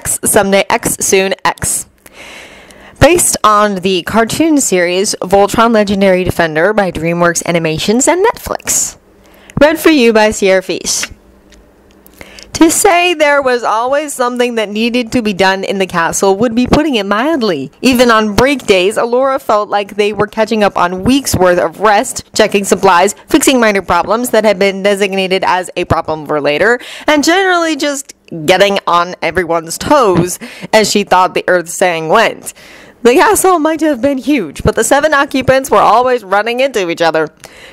X, someday X, soon X. Based on the cartoon series Voltron Legendary Defender by DreamWorks Animations and Netflix. Read for you by Sierra Feast. To say there was always something that needed to be done in the castle would be putting it mildly. Even on break days, Allura felt like they were catching up on weeks' worth of rest, checking supplies, fixing minor problems that had been designated as a problem for later, and generally just getting on everyone's toes, as she thought the Earth saying went. The castle might have been huge, but the 7 occupants were always running into each other.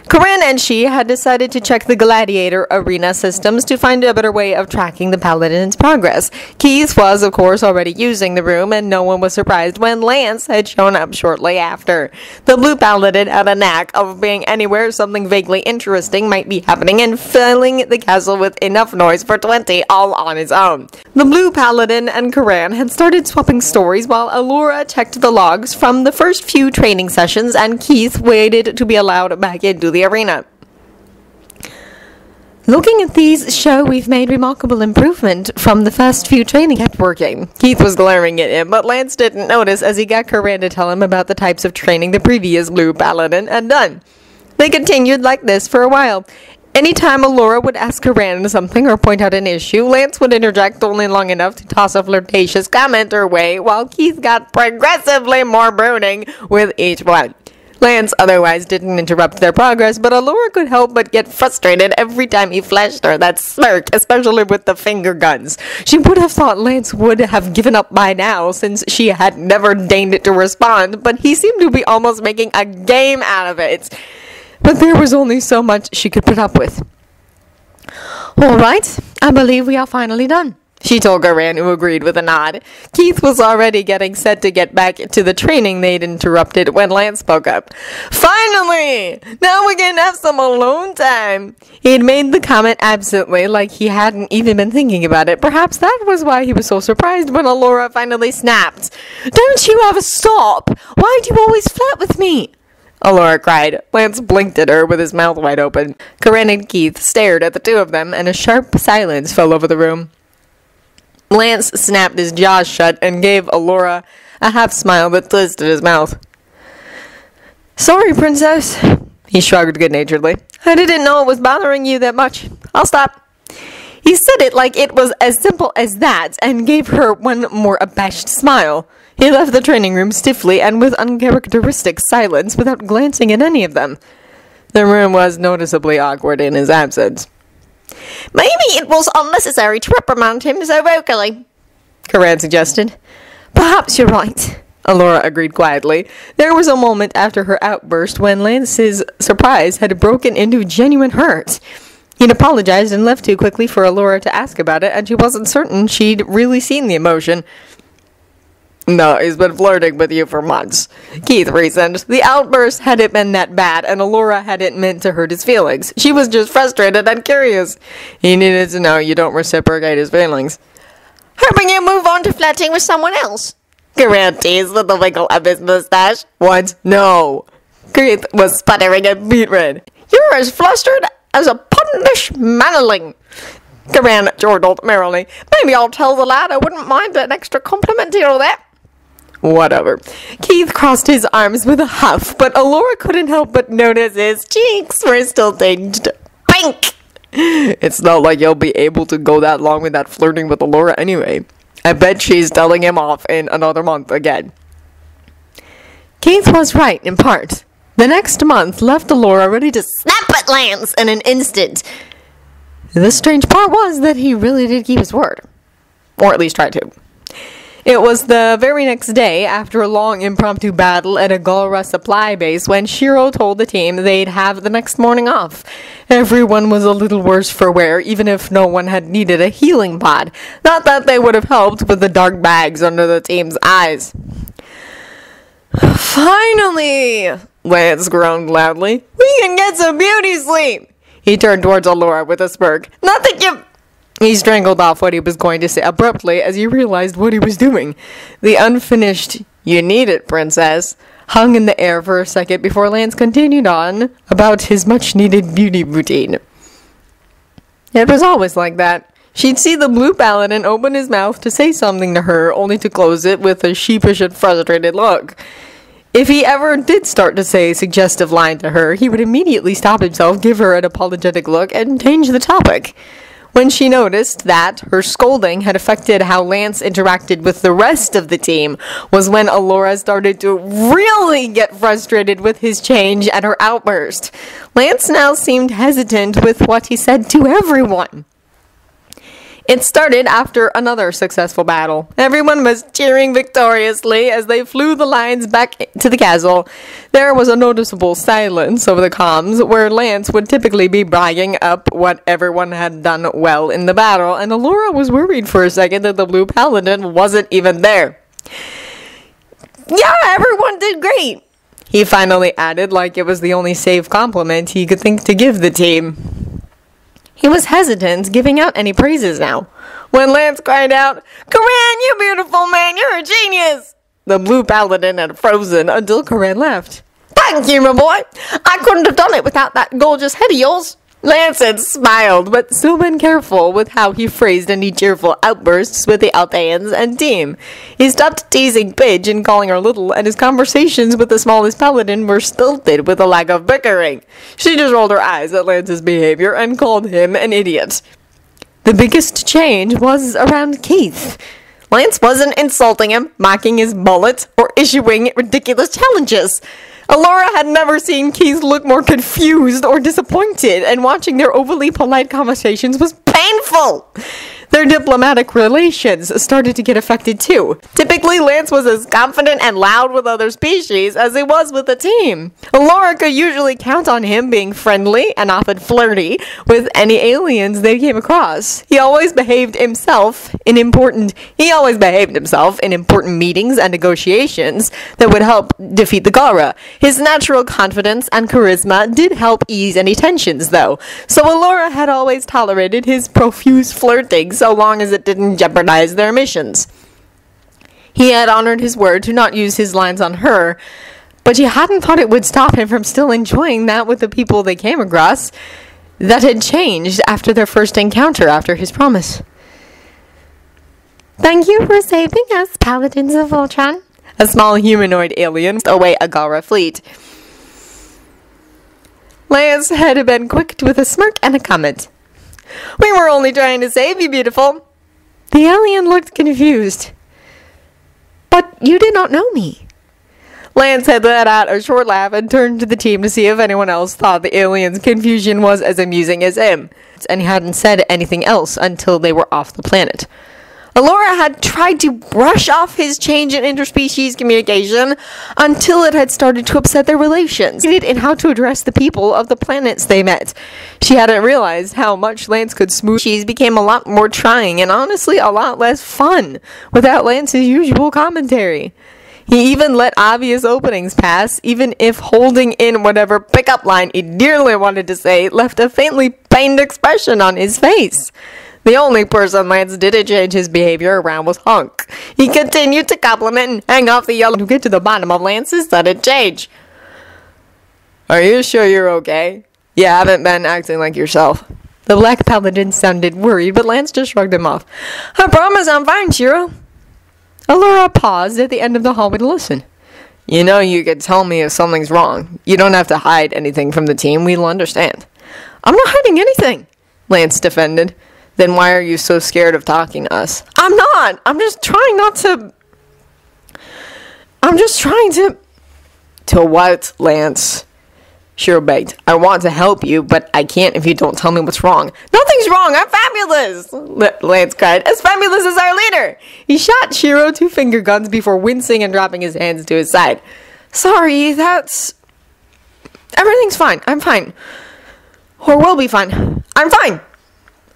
Corinne and she had decided to check the Gladiator arena systems to find a better way of tracking the Paladin's progress. Keith was, of course, already using the room, and no one was surprised when Lance had shown up shortly after. The Blue Paladin had a knack of being anywhere something vaguely interesting might be happening and filling the castle with enough noise for 20 all on his own. The Blue Paladin and Corinne had started swapping stories while Allura checked the logs from the first few training sessions, and Keith waited to be allowed back into the arena. Looking at these show we've made remarkable improvement from the first few training kept working. Keith was glaring at him, but Lance didn't notice as he got Corinne to tell him about the types of training the previous Blue Paladin had done. They continued like this for a while. Anytime Allura would ask Corinne something or point out an issue, Lance would interject only long enough to toss a flirtatious comment her way, while Keith got progressively more brooding with each one. Lance otherwise didn't interrupt their progress, but Allura could help but get frustrated every time he flashed her that smirk, especially with the finger guns. She would have thought Lance would have given up by now, since she had never deigned to respond, but he seemed to be almost making a game out of it. But there was only so much she could put up with. "All right, I believe we are finally done," she told Corinne, who agreed with a nod. Keith was already getting set to get back to the training they'd interrupted when Lance spoke up. "Finally! Now we can have some alone time." He'd made the comment absently, like he hadn't even been thinking about it. Perhaps that was why he was so surprised when Allura finally snapped. "Don't you ever stop? Why do you always flirt with me?" Allura cried. Lance blinked at her with his mouth wide open. Corinne and Keith stared at the two of them, and a sharp silence fell over the room. Lance snapped his jaws shut and gave Allura a half-smile that twisted his mouth. "Sorry, Princess," he shrugged good-naturedly. "I didn't know it was bothering you that much. I'll stop." He said it like it was as simple as that, and gave her one more abashed smile. He left the training room stiffly and with uncharacteristic silence without glancing at any of them. The room was noticeably awkward in his absence. "Maybe it was unnecessary to reprimand him so vocally," Corinne suggested. "Perhaps you're right," Allura agreed quietly. There was a moment after her outburst when Lance's surprise had broken into genuine hurt. He'd apologized and left too quickly for Allura to ask about it, and she wasn't certain she'd really seen the emotion. "No, he's been flirting with you for months," Keith reasoned. The outburst hadn't been that bad, and Allura hadn't meant to hurt his feelings. She was just frustrated and curious. He needed to know you don't reciprocate his feelings. "Hoping you move on to flirting with someone else," Corinne teased with a wiggle of his mustache. "What? No." Keith was sputtering and beet red. "You're as flustered as a pundish manling," Corinne chortled merrily. "Maybe I'll tell the lad I wouldn't mind an extra compliment here or there." "Whatever." Keith crossed his arms with a huff, but Allura couldn't help but notice his cheeks were still tinged pink. "It's not like you'll be able to go that long without flirting with Allura anyway. I bet she's telling him off in another month again." Keith was right, in part. The next month left Allura ready to snap at Lance in an instant. The strange part was that he really did keep his word. Or at least tried to. It was the very next day, after a long impromptu battle at a Galra supply base, when Shiro told the team they'd have the next morning off. Everyone was a little worse for wear, even if no one had needed a healing pod. Not that they would have helped with the dark bags under the team's eyes. "Finally!" Lance groaned loudly. "We can get some beauty sleep!" He turned towards Allura with a smirk. "Not that you..." He strangled off what he was going to say abruptly as he realized what he was doing. The unfinished, "You need it, Princess," hung in the air for a second before Lance continued on about his much-needed beauty routine. It was always like that. She'd see the blue paladin open his mouth to say something to her, only to close it with a sheepish and frustrated look. If he ever did start to say a suggestive line to her, he would immediately stop himself, give her an apologetic look, and change the topic. When she noticed that her scolding had affected how Lance interacted with the rest of the team was when Allura started to really get frustrated with his change and her outburst. Lance now seemed hesitant with what he said to everyone. It started after another successful battle. Everyone was cheering victoriously as they flew the lions back to the castle. There was a noticeable silence over the comms, where Lance would typically be bragging up what everyone had done well in the battle, and Allura was worried for a second that the blue paladin wasn't even there. "Yeah, everyone did great," he finally added, like it was the only safe compliment he could think to give the team. He was hesitant giving out any praises now, when Lance cried out, "Corinne, you beautiful man, you're a genius!" The blue paladin had frozen until Corinne left. "Thank you, my boy. I couldn't have done it without that gorgeous head of yours." Lance had smiled, but still been careful with how he phrased any cheerful outbursts with the Alteans and team. He stopped teasing Pidge and calling her little, and his conversations with the smallest paladin were stilted with a lack of bickering. She just rolled her eyes at Lance's behavior and called him an idiot. The biggest change was around Keith. Lance wasn't insulting him, mocking his mullet, or issuing ridiculous challenges. Allura had never seen Keith look more confused or disappointed, and watching their overly polite conversations was painful. Their diplomatic relations started to get affected too. Typically, Lance was as confident and loud with other species as he was with the team. Allura could usually count on him being friendly and often flirty with any aliens they came across. He always behaved himself in important meetings and negotiations that would help defeat the Gara. His natural confidence and charisma did help ease any tensions, though, so Allura had always tolerated his profuse flirting so long as it didn't jeopardize their missions. He had honored his word to not use his lines on her, but she hadn't thought it would stop him from still enjoying that with the people they came across. That had changed after their first encounter after his promise. "Thank you for saving us, Paladins of Voltron," a small humanoid alien away a Gara fleet. Lance had been quick with a smirk and a comment. "We were only trying to save you, beautiful." The alien looked confused. "But you did not know me." Lance had let out a short laugh and turned to the team to see if anyone else thought the alien's confusion was as amusing as him, and he hadn't said anything else until they were off the planet. Allura had tried to brush off his change in interspecies communication until it had started to upset their relations in how to address the people of the planets they met. She hadn't realized how much Lance could smooth. She's became a lot more trying and honestly a lot less fun without Lance's usual commentary. He even let obvious openings pass, even if holding in whatever pickup line he dearly wanted to say left a faintly pained expression on his face. The only person Lance didn't change his behavior around was Hunk. He continued to compliment and hang off the yellow to get to the bottom of Lance's sudden change. "Are you sure you're okay? You haven't been acting like yourself." The black paladin sounded worried, but Lance just shrugged him off. "I promise I'm fine, Shiro." Allura paused at the end of the hallway to listen. "You know you could tell me if something's wrong. You don't have to hide anything from the team. We'll understand." "I'm not hiding anything," Lance defended. "Then why are you so scared of talking to us?" "I'm not. I'm just trying to... To what, Lance?" Shiro begged. "I want to help you, but I can't if you don't tell me what's wrong." "Nothing's wrong. I'm fabulous!" Lance cried. "As fabulous as our leader!" He shot Shiro 2 finger guns before wincing and dropping his hands to his side. "Sorry, everything's fine. I'm fine. Or will be fine. I'm fine."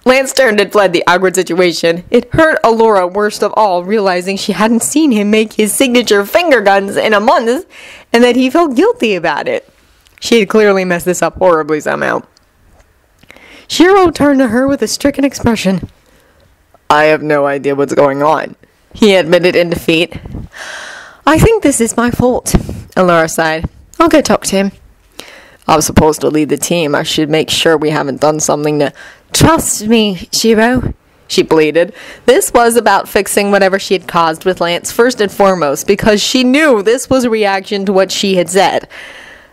Lance turned and fled the awkward situation. It hurt Allura worst of all, realizing she hadn't seen him make his signature finger guns in a month, and that he felt guilty about it. She had clearly messed this up horribly somehow. Shiro turned to her with a stricken expression. "I have no idea what's going on," he admitted in defeat. "I think this is my fault," Allura sighed. "I'll go talk to him." "I'm supposed to lead the team. I should make sure we haven't done something to..." "Trust me, Shiro. she pleaded. This was about fixing whatever she had caused with Lance first and foremost, because she knew this was a reaction to what she had said.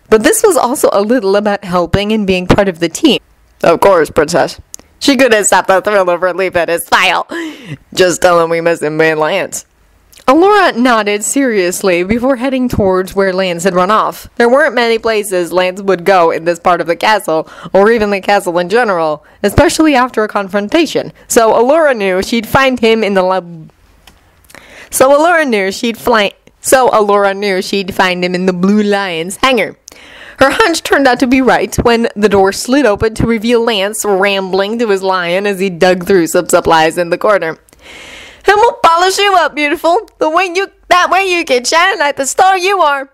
But this was also a little about helping and being part of the team. Of course, Princess. She couldn't stop the thrill of relief at his smile. Just tell him we miss him and Lance. Allura nodded seriously before heading towards where Lance had run off. There weren't many places Lance would go in this part of the castle, or even the castle in general, especially after a confrontation. So Allura knew she'd find him in the Blue Lion's hangar. Her hunch turned out to be right when the door slid open to reveal Lance rambling to his lion as he dug through some supplies in the corner. "And we'll polish you up, beautiful. That way you can shine like the star you are."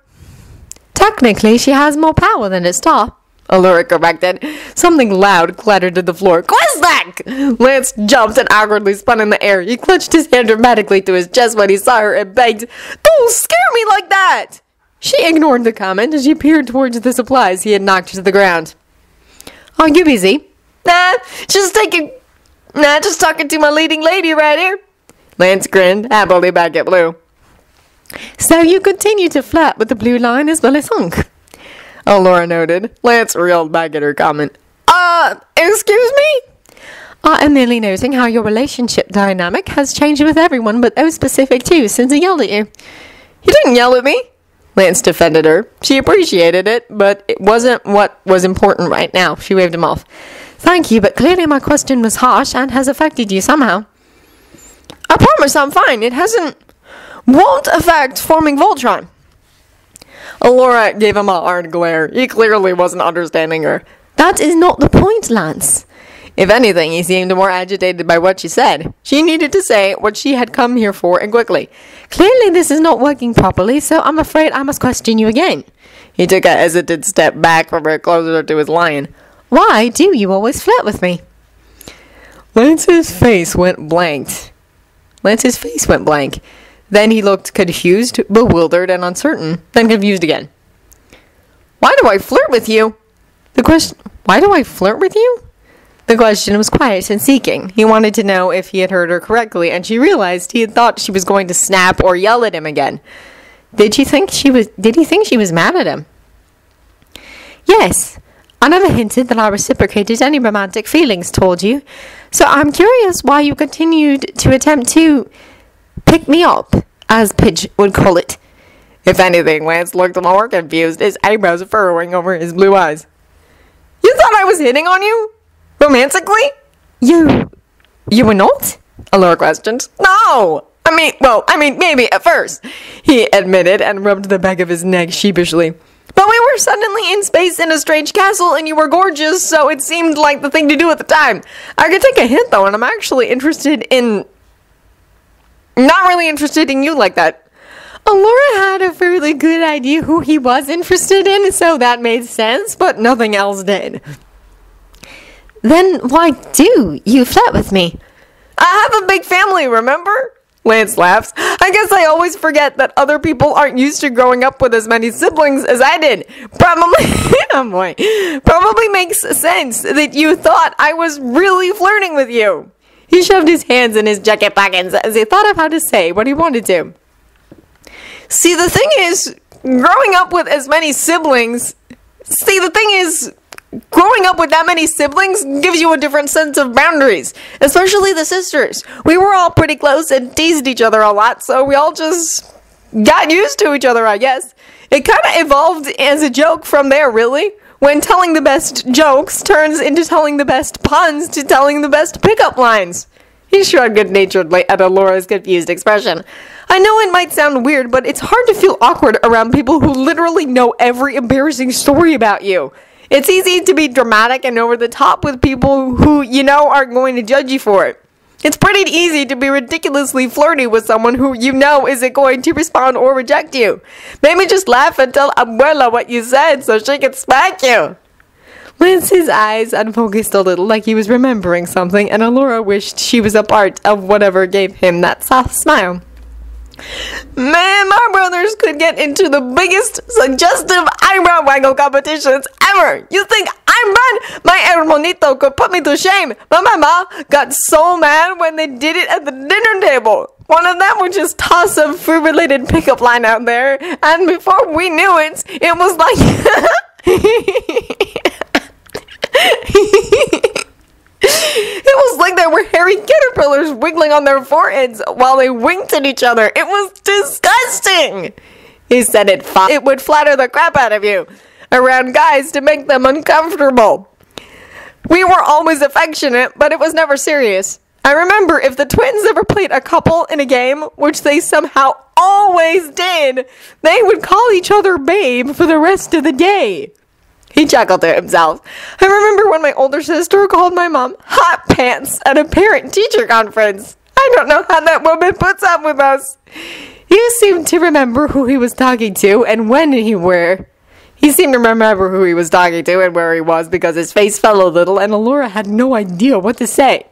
"Technically, she has more power than a star," Allura corrected. Something loud clattered to the floor. "Quiznak!" Lance jumped and awkwardly spun in the air. He clutched his hand dramatically to his chest when he saw her and begged, "Don't scare me like that!" She ignored the comment as she peered towards the supplies he had knocked to the ground. "Are you busy?" Nah, just talking to my leading lady right here." Lance grinned happily back at Blue. "So you continue to flirt with the Blue Lion as well as Hunk?" Allura noted. Lance reeled back at her comment. Excuse me?" "I am merely noting how your relationship dynamic has changed with everyone but those specific two since he yelled at you." "He didn't yell at me." Lance defended her. She appreciated it, but it wasn't what was important right now. She waved him off. "Thank you, but clearly my question was harsh and has affected you somehow." "I promise I'm fine. It won't affect forming Voltron." Allura gave him a hard glare. He clearly wasn't understanding her. "That is not the point, Lance." If anything, he seemed more agitated by what she said. She needed to say what she had come here for, and quickly. "Clearly this is not working properly, so I'm afraid I must question you again." He took a hesitant step back from her, closer to his lion. "Why do you always flirt with me?" Lance's face went blank. Then he looked confused, bewildered, and uncertain, then confused again. "Why do I flirt with you?" Why do I flirt with you? The question was quiet and seeking. He wanted to know if he had heard her correctly, and she realized he had thought she was going to snap or yell at him again. Did he think she was mad at him? "Yes. I never hinted that I reciprocated any romantic feelings toward you, so I'm curious why you continued to attempt to pick me up, as Pidge would call it." If anything, Lance looked more confused, his eyebrows furrowing over his blue eyes. "You thought I was hitting on you? Romantically?" You were not?" Allura questioned. "No! I mean, maybe at first," he admitted and rubbed the back of his neck sheepishly. "But we were suddenly in space in a strange castle and you were gorgeous, so it seemed like the thing to do at the time. I could take a hint though, and I'm actually not really interested in you like that." Allura had a fairly good idea who he was interested in, so that made sense, but nothing else did. "Then why do you flirt with me?" "I have a big family, remember?" Lance laughs. "I guess I always forget that other people aren't used to growing up with as many siblings as I did. Probably makes sense that you thought I was really flirting with you." He shoved his hands in his jacket pockets as he thought of how to say what he wanted to. See, the thing is, growing up with that many siblings gives you a different sense of boundaries, especially the sisters. We were all pretty close and teased each other a lot, so we all just got used to each other, I guess. It kind of evolved as a joke from there, really. When telling the best jokes turns into telling the best puns to telling the best pickup lines. He shrugged good-naturedly at Allura's confused expression. "I know it might sound weird, but it's hard to feel awkward around people who literally know every embarrassing story about you. It's easy to be dramatic and over the top with people who you know aren't going to judge you for it. It's pretty easy to be ridiculously flirty with someone who you know isn't going to respond or reject you. Maybe just laugh and tell Abuela what you said so she can smack you." Lance's eyes unfocused a little, like he was remembering something, and Allura wished she was a part of whatever gave him that soft smile. "Man, my brothers could get into the biggest suggestive eyebrow waggle competitions ever. You think I Run! My hermanito could put me to shame, but my ma got so mad when they did it at the dinner table. One of them would just toss some food-related pickup line out there, and before we knew it, it was like... It was like there were hairy caterpillars wiggling on their foreheads while they winked at each other. It was disgusting. He said it would flatter the crap out of you around guys to make them uncomfortable. We were always affectionate, but it was never serious. I remember if the twins ever played a couple in a game, which they somehow always did, they would call each other babe for the rest of the day. He chuckled to himself. I remember when my older sister called my mom hot pants at a parent-teacher conference. I don't know how that woman puts up with us. He seemed to remember who he was talking to and when he were. He seemed to remember who he was talking to and where he was because his face fell a little and Allura had no idea what to say.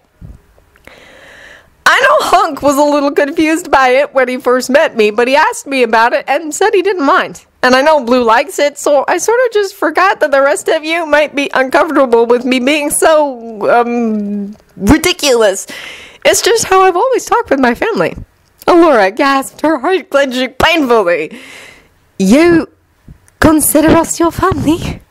I know Hunk was a little confused by it when he first met me, but he asked me about it and said he didn't mind. And I know Blue likes it, so I sort of just forgot that the rest of you might be uncomfortable with me being so, ridiculous. It's just how I've always talked with my family. Allura gasped, her heart clenching painfully. You consider us your family?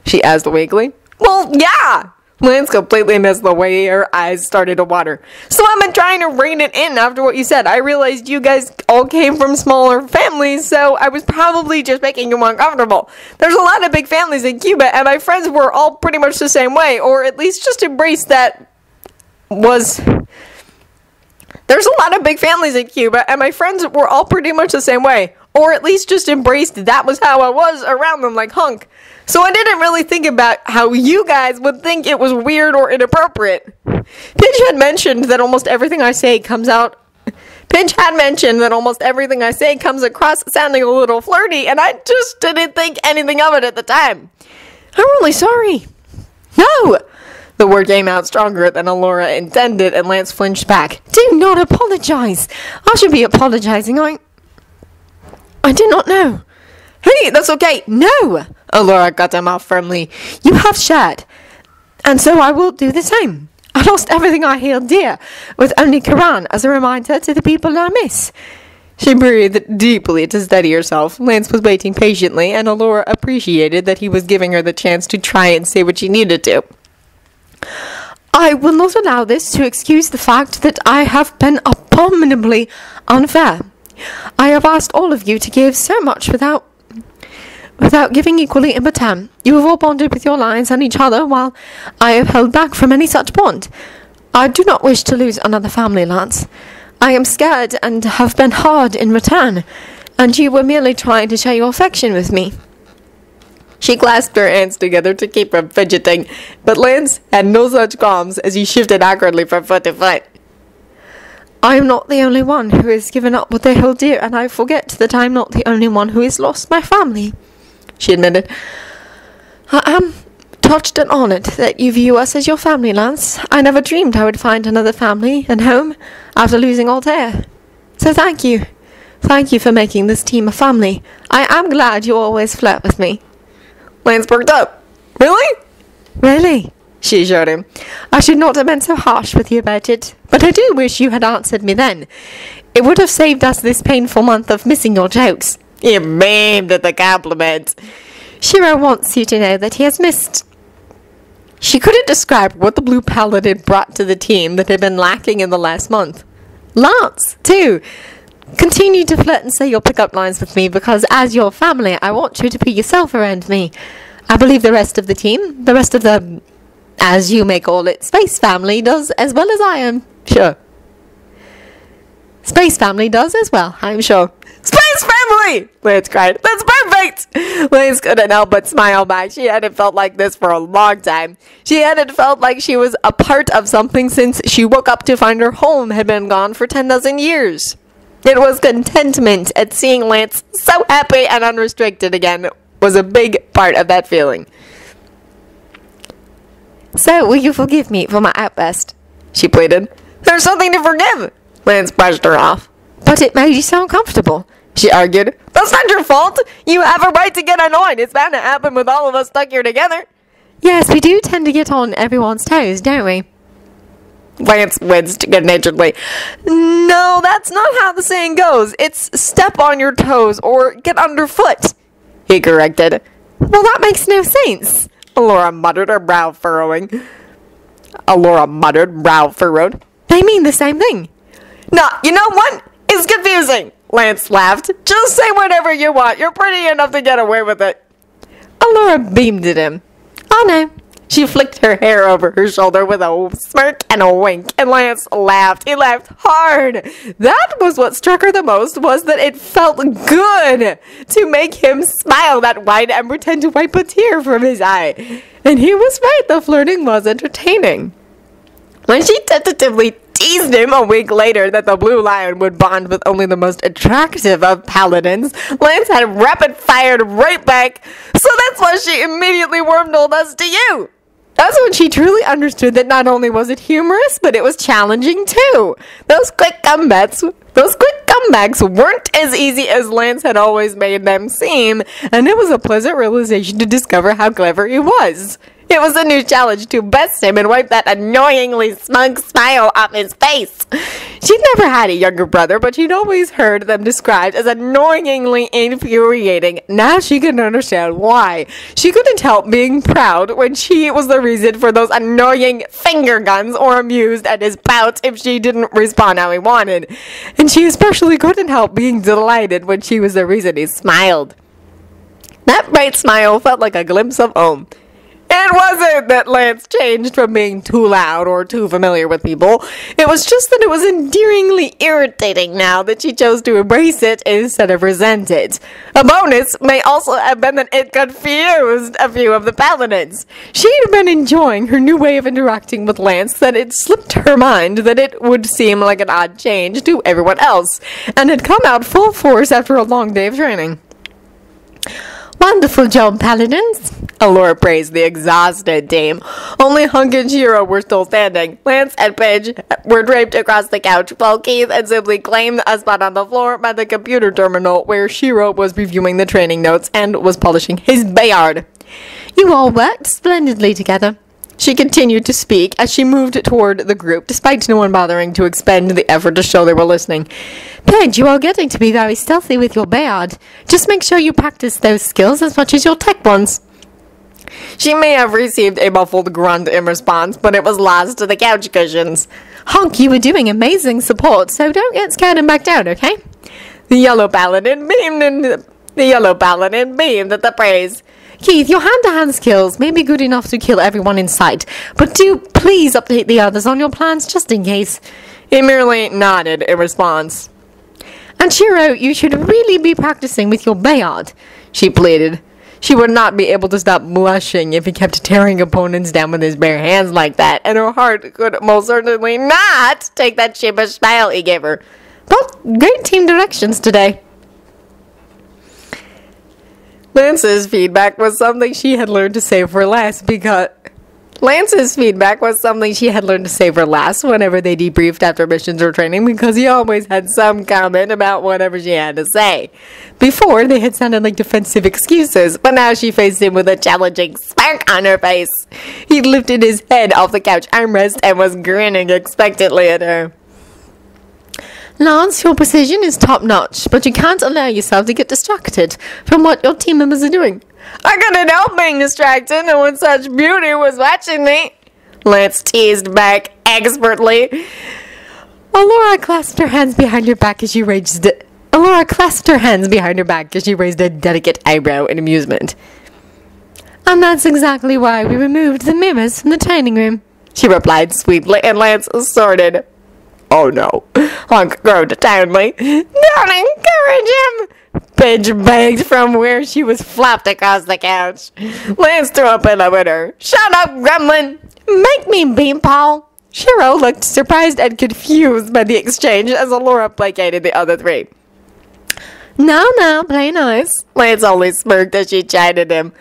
She asked weakly. Well, yeah! Lance completely missed the way her eyes started to water. So I've been trying to rein it in after what you said. I realized you guys all came from smaller families, so I was probably just making you uncomfortable. There's a lot of big families in Cuba, and my friends were all pretty much the same way, or at least just embraced that was... There's a lot of big families in Cuba, and my friends were all pretty much the same way, or at least just embraced that was how I was around them like Hunk. So I didn't really think about how you guys would think it was weird or inappropriate. Pinch had mentioned that almost everything I say comes across sounding a little flirty, and I just didn't think anything of it at the time. I'm really sorry. No! The word came out stronger than Allura intended, and Lance flinched back. Do not apologize. I should be apologizing. I did not know. Hey, that's okay. No! Allura cut him off firmly. You have shared, and so I will do the same. I lost everything I held dear, with only Karan as a reminder to the people I miss. She breathed deeply to steady herself. Lance was waiting patiently, and Allura appreciated that he was giving her the chance to try and say what she needed to. I will not allow this to excuse the fact that I have been abominably unfair. I have asked all of you to give so much without giving equally in return. You have all bonded with your lives and each other, while I have held back from any such bond. I do not wish to lose another family, Lance. I am scared and have been hard in return, and you were merely trying to share your affection with me. She clasped her hands together to keep from fidgeting, but Lance had no such qualms as he shifted awkwardly from foot to foot. I am not the only one who has given up what they hold dear, and I forget that I am not the only one who has lost my family, she admitted. I am touched and honored that you view us as your family, Lance. I never dreamed I would find another family and home after losing Altair. So thank you. Thank you for making this team a family. I am glad you always flirt with me. Lance perked up. Really? Really? She assured him. I should not have been so harsh with you about it, but I do wish you had answered me then. It would have saved us this painful month of missing your jokes. He beamed at the compliment. Shiro wants you to know that he has missed. She couldn't describe what the Blue Paladin brought to the team that had been lacking in the last month. Lance, too. Continue to flirt and say your pickup lines with me, because as your family, I want you to be yourself around me. I believe the rest of the team, the rest of the, as you may call it, Space Family, does as well as I am. Sure. Space Family does as well, I'm sure. Space Family! Lance cried. That's perfect! Lance couldn't help but smile back. She hadn't felt like this for a long time. She hadn't felt like she was a part of something since she woke up to find her home had been gone for 10,000 years. It was contentment at seeing Lance so happy and unrestricted again was a big part of that feeling. So, will you forgive me for my outburst? She pleaded. There's something to forgive! Lance brushed her off. But it made you so uncomfortable, she argued. That's not your fault! You have a right to get annoyed. It's bound to happen with all of us stuck here together. Yes, we do tend to get on everyone's toes, don't we? Lance winced good-naturedly. No, that's not how the saying goes. It's step on your toes or get underfoot, he corrected. Well, that makes no sense, Allura muttered, her brow furrowed. They mean the same thing. No, you know what? It's confusing, Lance laughed. Just say whatever you want. You're pretty enough to get away with it. Allura beamed at him. Oh, no. She flicked her hair over her shoulder with a smirk and a wink, and Lance laughed. He laughed hard. That was what struck her the most, was that it felt good to make him smile that wide and pretend to wipe a tear from his eye. And he was right, the flirting was entertaining. When she tentatively teased him a week later that the Blue Lion would bond with only the most attractive of paladins, Lance had rapid-fired right back, so that's why she immediately wormholed us to you. That's when she truly understood that not only was it humorous, but it was challenging too. Those quick comebacks weren't as easy as Lance had always made them seem, and it was a pleasant realization to discover how clever he was. It was a new challenge to best him and wipe that annoyingly smug smile off his face. She'd never had a younger brother, but she'd always heard them described as annoyingly infuriating. Now she could understand why. She couldn't help being proud when she was the reason for those annoying finger guns, or amused at his pout if she didn't respond how he wanted. And she especially couldn't help being delighted when she was the reason he smiled. That bright smile felt like a glimpse of home. It wasn't that Lance changed from being too loud or too familiar with people. It was just that it was endearingly irritating now that she chose to embrace it instead of resent it. A bonus may also have been that it confused a few of the paladins. She'd been enjoying her new way of interacting with Lance that it slipped her mind that it would seem like an odd change to everyone else, and had come out full force after a long day of training. Wonderful job, paladins, Allura praised the exhausted team. Only Hunk and Shiro were still standing. Lance and Paige were draped across the couch, while Keith had simply claimed a spot on the floor by the computer terminal where Shiro was reviewing the training notes and was polishing his Bayard. You all worked splendidly together. She continued to speak as she moved toward the group, despite no one bothering to expend the effort to show they were listening. Paige, you are getting to be very stealthy with your Bayard. Just make sure you practice those skills as much as your tech ones. She may have received a muffled grunt in response, but it was lost to the couch cushions. Hunk, you were doing amazing support, so don't get scared and back down, okay? The yellow paladin beamed at the praise. Keith, your hand-to-hand skills may be good enough to kill everyone in sight, but do please update the others on your plans just in case. He merely nodded in response. And Shiro, you should really be practicing with your Bayard, she pleaded. She would not be able to stop blushing if he kept tearing opponents down with his bare hands like that, and her heart could most certainly not take that sheepish smile he gave her. But great team directions today. Lance's feedback was something she had learned to save for last whenever they debriefed after missions or training, because he always had some comment about whatever she had to say. Before, they had sounded like defensive excuses, but now she faced him with a challenging smirk on her face. He lifted his head off the couch armrest and was grinning expectantly at her. Lance, your precision is top-notch, but you can't allow yourself to get distracted from what your team members are doing. I couldn't help being distracted when such beauty was watching me, Lance teased back expertly. Allura clasped her hands behind her back as she raised a delicate eyebrow in amusement. And that's exactly why we removed the mirrors from the training room, she replied sweetly, and Lance snorted. Oh no, Hunk groaned downly. Don't encourage him, Paige begged from where she was flopped across the couch. Lance threw up in with her. Shut up, gremlin! Make me beat, Paul. Shiro looked surprised and confused by the exchange as Allura placated the other three. Now, play nice. Lance only smirked as she chided him.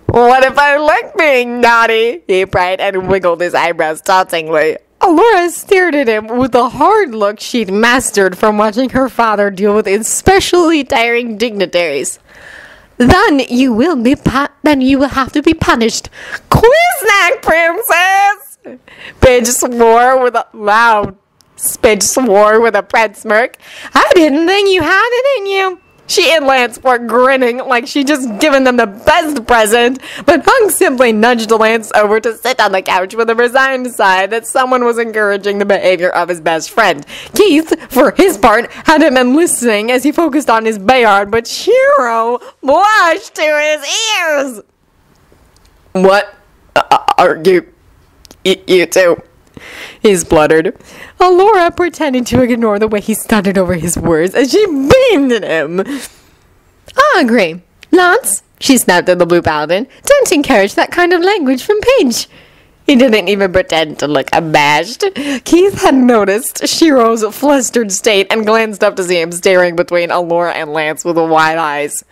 What if I like being naughty? He cried and wiggled his eyebrows tauntingly. Allura stared at him with the hard look she'd mastered from watching her father deal with especially tiring dignitaries. Then you will have to be punished. Quiznack, princess! Pidge swore with a proud smirk. I didn't think you had it in you. She and Lance were grinning like she'd just given them the best present, but Hunk simply nudged Lance over to sit on the couch with a resigned sigh that someone was encouraging the behavior of his best friend. Keith, for his part, hadn't been listening as he focused on his Bayard, but Shiro blushed to his ears. What are you two? He spluttered. Allura pretended to ignore the way he stuttered over his words as she beamed at him. I agree. Lance, she snapped at the Blue Paladin, don't encourage that kind of language from Pidge. He didn't even pretend to look abashed. Keith had noticed Shiro's flustered state and glanced up to see him staring between Allura and Lance with wide eyes.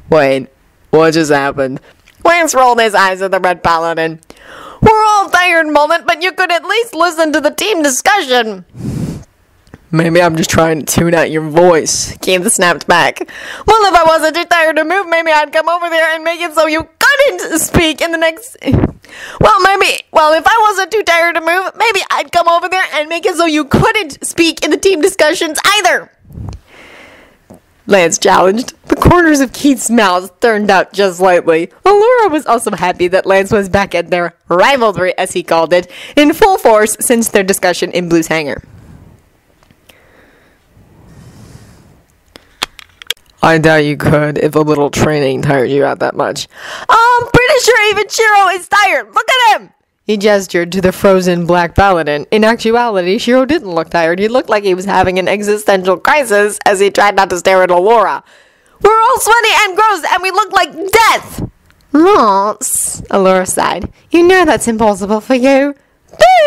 Wait, what just happened? Lance rolled his eyes at the Red Paladin. We're all tired, Mullet, but you could at least listen to the team discussion. Maybe I'm just trying to tune out your voice. Keith snapped back. Well, if I wasn't too tired to move, maybe I'd come over there and make it so you couldn't speak in the next... Well, if I wasn't too tired to move, maybe I'd come over there and make it so you couldn't speak in the team discussions either. Lance challenged. The corners of Keith's mouth turned up just slightly. Allura was also happy that Lance was back at their rivalry, as he called it, in full force since their discussion in Blue's hangar. I doubt you could if a little training tired you out that much. I'm pretty sure even Shiro is tired. Look at him! He gestured to the frozen Black Paladin. In actuality, Shiro didn't look tired. He looked like he was having an existential crisis as he tried not to stare at Allura. We're all sweaty and gross, and we look like death! Lance, Allura sighed. You know that's impossible for you.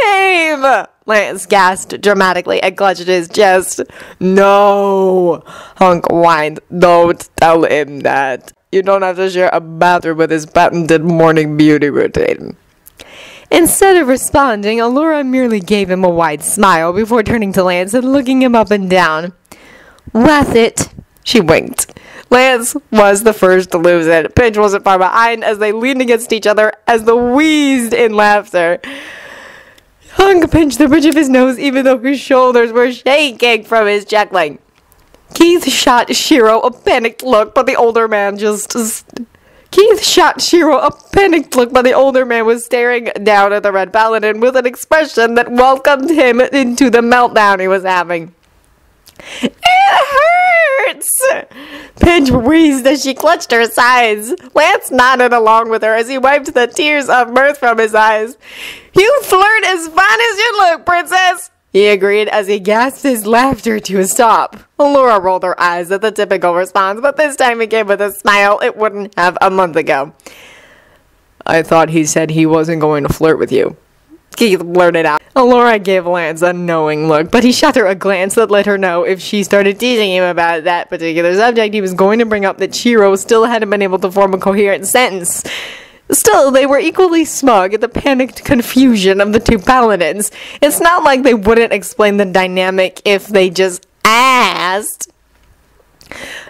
Dave! Lance gasped dramatically and clutched his chest. No! Hunk whined. Don't tell him that. You don't have to share a bathroom with his patented morning beauty routine. Instead of responding, Allura merely gave him a wide smile before turning to Lance and looking him up and down. Worth it. She winked. Lance was the first to lose it. Pidge wasn't far behind as they leaned against each other as they wheezed in laughter. Hunk pinched the bridge of his nose even though his shoulders were shaking from his chuckling. Keith shot Shiro a panicked look, but the older man was staring down at the Red Paladin with an expression that welcomed him into the meltdown he was having. It hurts! Pidge wheezed as she clutched her sides. Lance nodded along with her as he wiped the tears of mirth from his eyes. You flirt as fine as you look, princess! He agreed as he gasped his laughter to a stop. Allura rolled her eyes at the typical response, but this time it came with a smile it wouldn't have a month ago. I thought he said he wasn't going to flirt with you. Keith blurted out. Allura gave Lance a knowing look, but he shot her a glance that let her know if she started teasing him about that particular subject, he was going to bring up that Shiro still hadn't been able to form a coherent sentence. Still, they were equally smug at the panicked confusion of the two paladins. It's not like they wouldn't explain the dynamic if they just asked.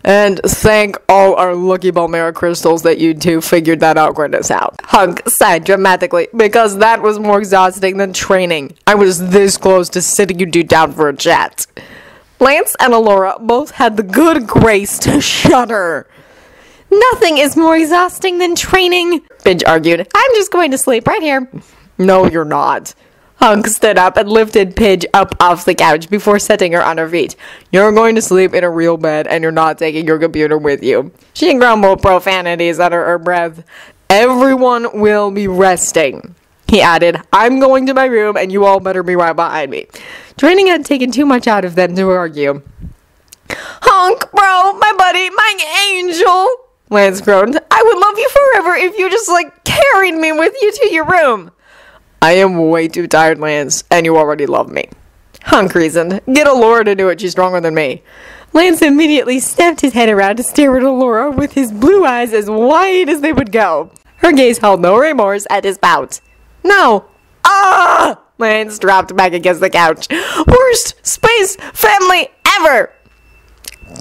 And thank all our lucky Balmera crystals that you two figured that awkwardness out. Hunk sighed dramatically, because that was more exhausting than training. I was this close to sitting you two down for a chat. Lance and Allura both had the good grace to shudder. Nothing is more exhausting than training, Pidge argued. I'm just going to sleep right here. No, you're not. Hunk stood up and lifted Pidge up off the couch before setting her on her feet. You're going to sleep in a real bed, and you're not taking your computer with you. She grumbled profanities under her breath. Everyone will be resting. He added, I'm going to my room, and you all better be right behind me. Training had taken too much out of them to argue. Hunk, bro, my buddy, my angel, Lance groaned. I would love you forever if you just, carried me with you to your room. I am way too tired, Lance, and you already love me. Hunk reasoned. Get Allura to do it, she's stronger than me. Lance immediately snapped his head around to stare at Allura with his blue eyes as wide as they would go. Her gaze held no remorse at his pout. No. Ah! Lance dropped back against the couch. Worst space family ever!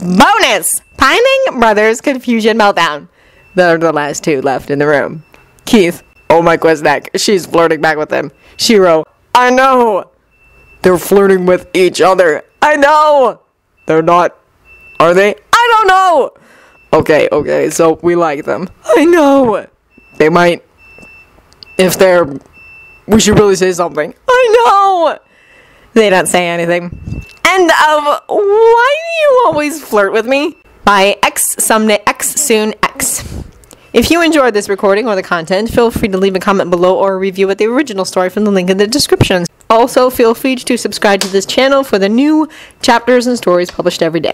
Bonus! Pining Brothers Confusion Meltdown. They're the last two left in the room. Keith. Oh my Quiznak. She's flirting back with him. Shiro. I know. They're flirting with each other. I know. They're not. Are they? I don't know. Okay, so we like them. I know. They might. If they're. We should really say something. I know. They don't say anything. End of Why Do You Always Flirt With Me? By X Someday X Soon X. If you enjoyed this recording or the content, feel free to leave a comment below or a review with the original story from the link in the description. Also, feel free to subscribe to this channel for the new chapters and stories published every day.